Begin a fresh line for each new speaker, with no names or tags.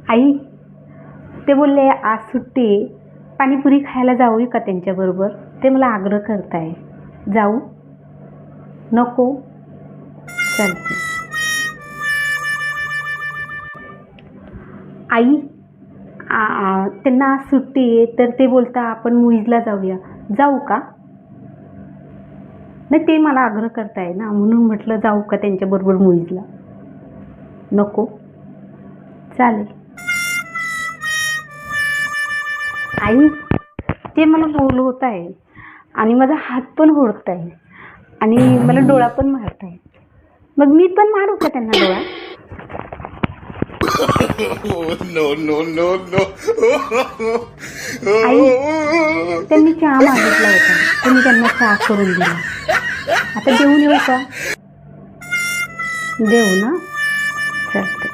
आई, ते बोलले आज सुट्टी आहे, पाणीपुरी खायला जाऊ का त्यांच्याबरोबर? ते मला आग्रह करताय. जाऊ? नको? चालते. आई, त्यांना आज सुट्टी आहे तर ते बोलता आपण मूव्हीजला जाऊया. जाऊ का? नाही, ते मला आग्रह करताय ना, म्हणून म्हटलं जाऊ का त्यांच्याबरोबर मूव्हीजला? नको? चालेल. आई, ते मला बोलवत आहे आणि माझा हात पण ओढत आहे आणि मला डोळा पण मारत आहे. मग मी पण मारू का त्यांना डोळा?
No, no, no, no.
आई, त्यांनी चहा मागितला होता, तुम्ही त्यांना चहा करून दिला. आता देऊन येऊ का? देऊ ना? चालतंय.